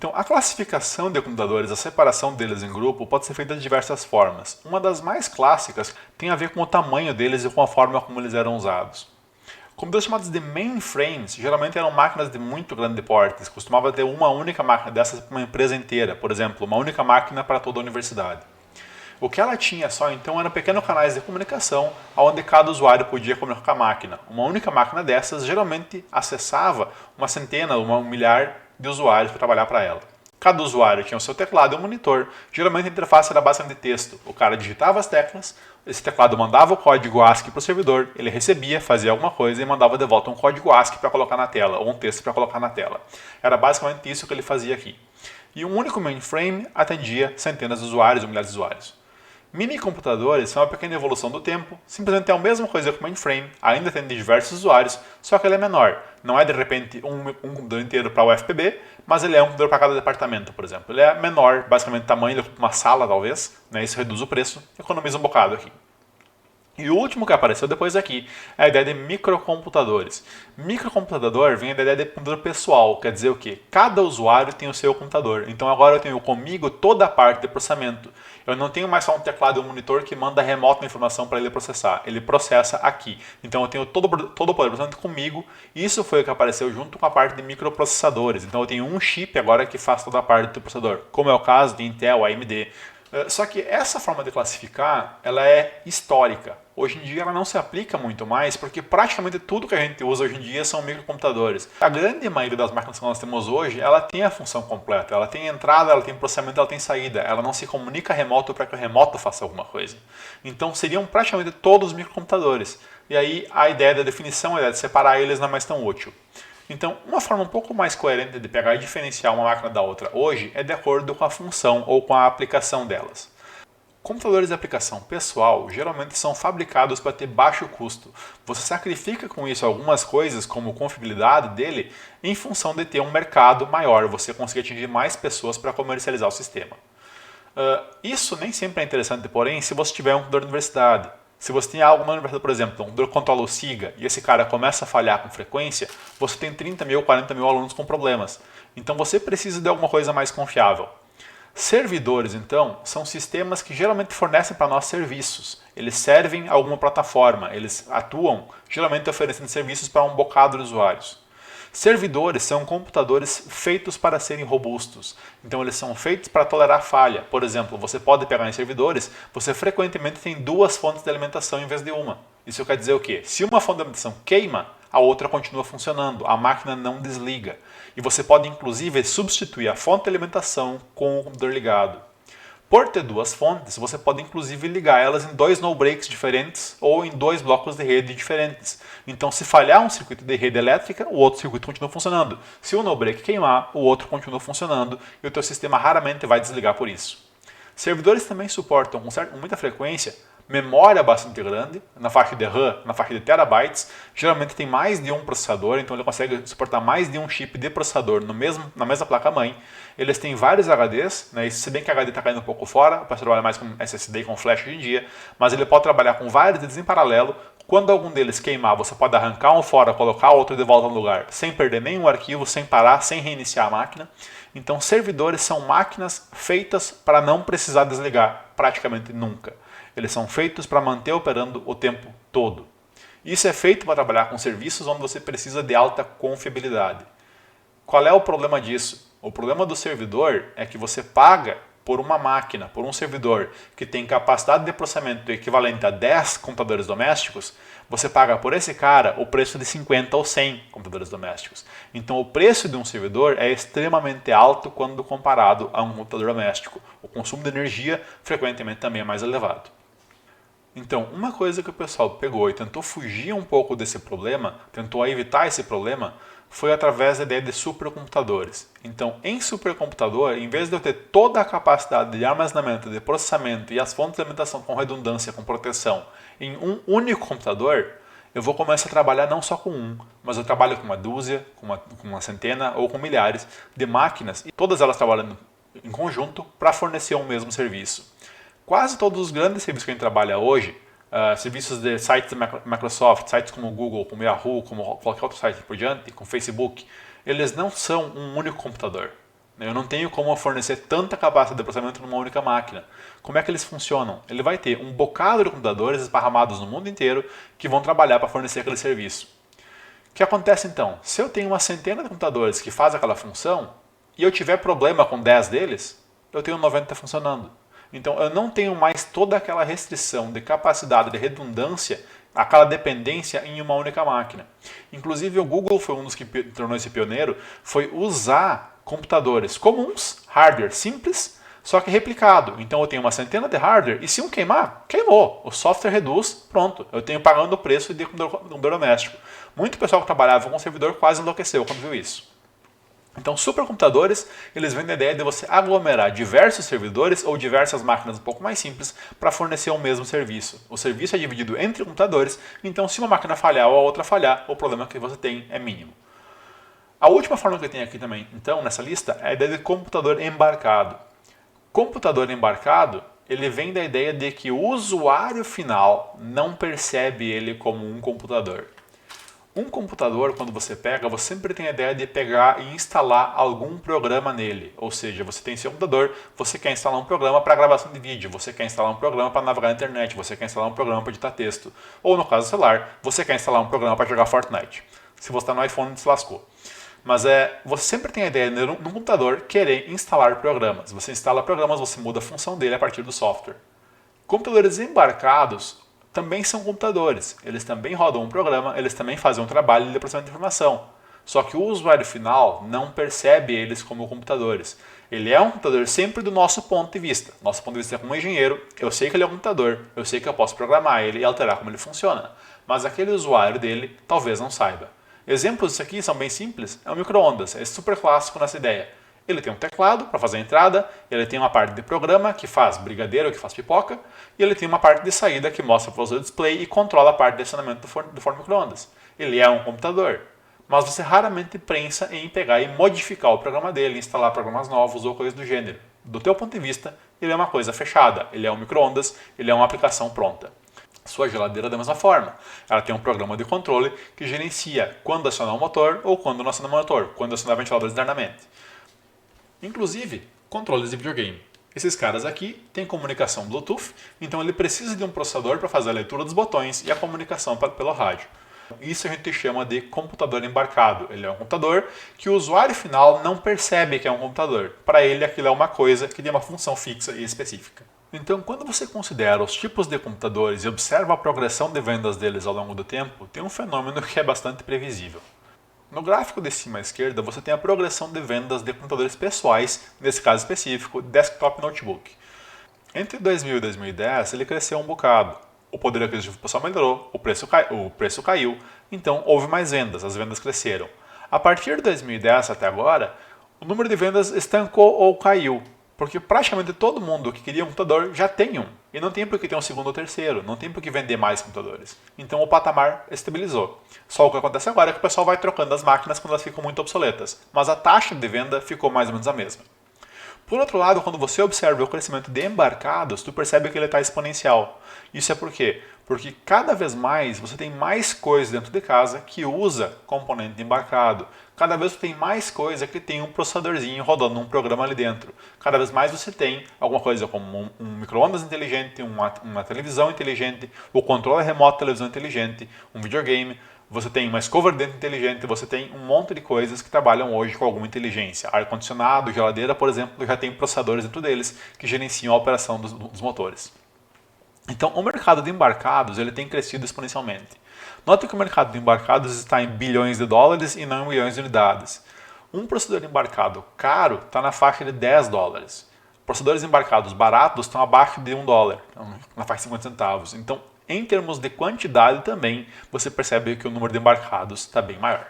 Então, a classificação de computadores, a separação deles em grupo, pode ser feita de diversas formas. Uma das mais clássicas tem a ver com o tamanho deles e com a forma como eles eram usados. Computadores chamados de mainframes geralmente eram máquinas de muito grande porte, costumava ter uma única máquina dessas para uma empresa inteira, por exemplo, uma única máquina para toda a universidade. O que ela tinha só então eram pequenos canais de comunicação onde cada usuário podia comunicar com a máquina. Uma única máquina dessas geralmente acessava uma centena ou um milhar de usuários para trabalhar para ela. Cada usuário tinha o seu teclado e um monitor. Geralmente a interface era basicamente texto. O cara digitava as teclas, esse teclado mandava o código ASCII para o servidor, ele recebia, fazia alguma coisa e mandava de volta um código ASCII para colocar na tela, ou um texto para colocar na tela. Era basicamente isso que ele fazia aqui. E um único mainframe atendia centenas de usuários ou milhares de usuários. Mini computadores são uma pequena evolução do tempo, simplesmente é a mesma coisa que o mainframe, ainda atende diversos usuários, só que ele é menor. Não é de repente um computador inteiro para o UFPB, mas ele é um computador para cada departamento, por exemplo. Ele é menor, basicamente tamanho de uma sala talvez, né? Isso reduz o preço, economiza um bocado aqui. E o último que apareceu depois aqui é a ideia de microcomputadores. Microcomputador vem da ideia de computador pessoal, quer dizer o quê? Cada usuário tem o seu computador. Então agora eu tenho comigo toda a parte de processamento. Eu não tenho mais só um teclado e um monitor que manda remoto a informação para ele processar. Ele processa aqui. Então eu tenho todo o poder de processamento comigo. Isso foi o que apareceu junto com a parte de microprocessadores. Então eu tenho um chip agora que faz toda a parte do processador, como é o caso de Intel, AMD. Só que essa forma de classificar, ela é histórica. Hoje em dia ela não se aplica muito mais, porque praticamente tudo que a gente usa hoje em dia são microcomputadores. A grande maioria das máquinas que nós temos hoje, ela tem a função completa. Ela tem entrada, ela tem processamento, ela tem saída. Ela não se comunica remoto para que o remoto faça alguma coisa. Então seriam praticamente todos microcomputadores. E aí a ideia da definição, a ideia de separar eles não é mais tão útil. Então, uma forma um pouco mais coerente de pegar e diferenciar uma máquina da outra hoje é de acordo com a função ou com a aplicação delas. Computadores de aplicação pessoal geralmente são fabricados para ter baixo custo. Você sacrifica com isso algumas coisas, como confiabilidade dele, em função de ter um mercado maior, você conseguir atingir mais pessoas para comercializar o sistema. Isso nem sempre é interessante, porém, se você tiver um computador de universidade. Se você tem algo na universidade, por exemplo, um computador que controla o SIGA e esse cara começa a falhar com frequência, você tem 30 mil, 40 mil alunos com problemas. Então você precisa de alguma coisa mais confiável. Servidores, então, são sistemas que geralmente fornecem para nós serviços. Eles servem a alguma plataforma, eles atuam geralmente oferecendo serviços para um bocado de usuários. Servidores são computadores feitos para serem robustos. Então eles são feitos para tolerar falha. Por exemplo, você pode pegar em servidores, você frequentemente tem duas fontes de alimentação em vez de uma. Isso quer dizer o quê? Se uma fonte de alimentação queima, a outra continua funcionando, a máquina não desliga. E você pode inclusive substituir a fonte de alimentação com o computador ligado. Por ter duas fontes, você pode inclusive ligar elas em dois no-breaks diferentes ou em dois blocos de rede diferentes. Então, se falhar um circuito de rede elétrica, o outro circuito continua funcionando. Se o no-break queimar, o outro continua funcionando e o teu sistema raramente vai desligar por isso. Servidores também suportam com muita frequência memória bastante grande, na faixa de RAM, na faixa de terabytes. Geralmente tem mais de um processador, então ele consegue suportar mais de um chip de processador na mesma placa-mãe. Eles têm vários HDs, né? Se bem que o HD está caindo um pouco fora, o pessoal trabalha mais com SSD e com flash hoje em dia, mas ele pode trabalhar com vários deles em paralelo. Quando algum deles queimar, você pode arrancar um fora, colocar outro de volta no lugar, sem perder nenhum arquivo, sem parar, sem reiniciar a máquina. Então, servidores são máquinas feitas para não precisar desligar, praticamente nunca. Eles são feitos para manter operando o tempo todo. Isso é feito para trabalhar com serviços onde você precisa de alta confiabilidade. Qual é o problema disso? O problema do servidor é que você paga por uma máquina, por um servidor que tem capacidade de processamento equivalente a 10 computadores domésticos, você paga por esse cara o preço de 50 ou 100 computadores domésticos. Então o preço de um servidor é extremamente alto quando comparado a um computador doméstico. O consumo de energia frequentemente também é mais elevado. Então, uma coisa que o pessoal pegou e tentou fugir um pouco desse problema, tentou evitar esse problema, foi através da ideia de supercomputadores. Então, em supercomputador, em vez de eu ter toda a capacidade de armazenamento, de processamento e as fontes de alimentação com redundância, com proteção, em um único computador, eu vou começar a trabalhar não só com um, mas eu trabalho com uma dúzia, com uma centena ou com milhares de máquinas, e todas elas trabalhando em conjunto para fornecer um mesmo serviço. Quase todos os grandes serviços que a gente trabalha hoje, serviços de sites da Microsoft, sites como o Google, como o Yahoo, como qualquer outro site por diante, com Facebook, eles não são um único computador. Eu não tenho como fornecer tanta capacidade de processamento numa única máquina. Como é que eles funcionam? Ele vai ter um bocado de computadores esparramados no mundo inteiro que vão trabalhar para fornecer aquele serviço. O que acontece então? Se eu tenho uma centena de computadores que fazem aquela função e eu tiver problema com 10 deles, eu tenho 90 funcionando. Então eu não tenho mais toda aquela restrição de capacidade de redundância, aquela dependência em uma única máquina. Inclusive o Google foi um dos que tornou esse pioneiro, foi usar computadores comuns, hardware simples, só que replicado. Então eu tenho uma centena de hardware e se um queimar, queimou. O software reduz, pronto. Eu tenho pagando o preço de computador doméstico. Muito pessoal que trabalhava com o servidor quase enlouqueceu quando viu isso. Então, supercomputadores, eles vêm da ideia de você aglomerar diversos servidores ou diversas máquinas um pouco mais simples para fornecer o mesmo serviço. O serviço é dividido entre computadores, então se uma máquina falhar ou a outra falhar, o problema que você tem é mínimo. A última forma que eu tenho aqui também, então, nessa lista, é a ideia de computador embarcado. Computador embarcado, ele vem da ideia de que o usuário final não percebe ele como um computador. Um computador, quando você pega, você sempre tem a ideia de pegar e instalar algum programa nele. Ou seja, você tem seu computador, você quer instalar um programa para gravação de vídeo, você quer instalar um programa para navegar na internet, você quer instalar um programa para editar texto. Ou no caso do celular, você quer instalar um programa para jogar Fortnite. Se você está no iPhone, se lascou. Mas você sempre tem a ideia de, no computador, querer instalar programas. Você instala programas, você muda a função dele a partir do software. Computadores embarcados também são computadores. Eles também rodam um programa, eles também fazem um trabalho de processamento de informação. Só que o usuário final não percebe eles como computadores. Ele é um computador sempre do nosso ponto de vista. Nosso ponto de vista é como engenheiro, eu sei que ele é um computador, eu sei que eu posso programar ele e alterar como ele funciona. Mas aquele usuário dele talvez não saiba. Exemplos disso aqui são bem simples. É o micro-ondas, é super clássico nessa ideia. Ele tem um teclado para fazer a entrada, ele tem uma parte de programa que faz brigadeiro, que faz pipoca, e ele tem uma parte de saída que mostra para o display e controla a parte de acionamento do forno micro-ondas. Ele é um computador, mas você raramente pensa em pegar e modificar o programa dele, instalar programas novos ou coisas do gênero. Do teu ponto de vista, ele é uma coisa fechada, ele é um micro-ondas, ele é uma aplicação pronta. Sua geladeira da mesma forma. Ela tem um programa de controle que gerencia quando acionar o motor ou quando não acionar o motor, quando acionar ventiladores internamente. Inclusive, controles de videogame. Esses caras aqui têm comunicação Bluetooth, então ele precisa de um processador para fazer a leitura dos botões e a comunicação pelo rádio. Isso a gente chama de computador embarcado. Ele é um computador que o usuário final não percebe que é um computador. Para ele, aquilo é uma coisa que tem uma função fixa e específica. Então, quando você considera os tipos de computadores e observa a progressão de vendas deles ao longo do tempo, tem um fenômeno que é bastante previsível. No gráfico de cima à esquerda, você tem a progressão de vendas de computadores pessoais, nesse caso específico, desktop notebook. Entre 2000 e 2010, ele cresceu um bocado. O poder aquisitivo pessoal melhorou, o preço caiu, então houve mais vendas, as vendas cresceram. A partir de 2010 até agora, o número de vendas estancou ou caiu, porque praticamente todo mundo que queria um computador já tem um, e não tem por que ter um segundo ou terceiro, não tem por que vender mais computadores. Então o patamar estabilizou. Só o que acontece agora é que o pessoal vai trocando as máquinas quando elas ficam muito obsoletas, mas a taxa de venda ficou mais ou menos a mesma. Por outro lado, quando você observa o crescimento de embarcados, tu percebe que ele está exponencial. Isso é por quê? Porque cada vez mais você tem mais coisa dentro de casa que usa componente de embarcado. Cada vez você tem mais coisa que tem um processadorzinho rodando um programa ali dentro. Cada vez mais você tem alguma coisa como um micro-ondas inteligente, uma televisão inteligente, o controle remoto de televisão inteligente, um videogame. Você tem uma escova de dente inteligente, você tem um monte de coisas que trabalham hoje com alguma inteligência. Ar-condicionado, geladeira, por exemplo, já tem processadores dentro deles que gerenciam a operação dos motores. Então, o mercado de embarcados ele tem crescido exponencialmente. Note que o mercado de embarcados está em bilhões de dólares e não em milhões de unidades. Um processador embarcado caro está na faixa de 10 dólares. Processadores embarcados baratos estão abaixo de 1 dólar, na faixa de 50 centavos. Então, em termos de quantidade também, você percebe que o número de embarcados está bem maior.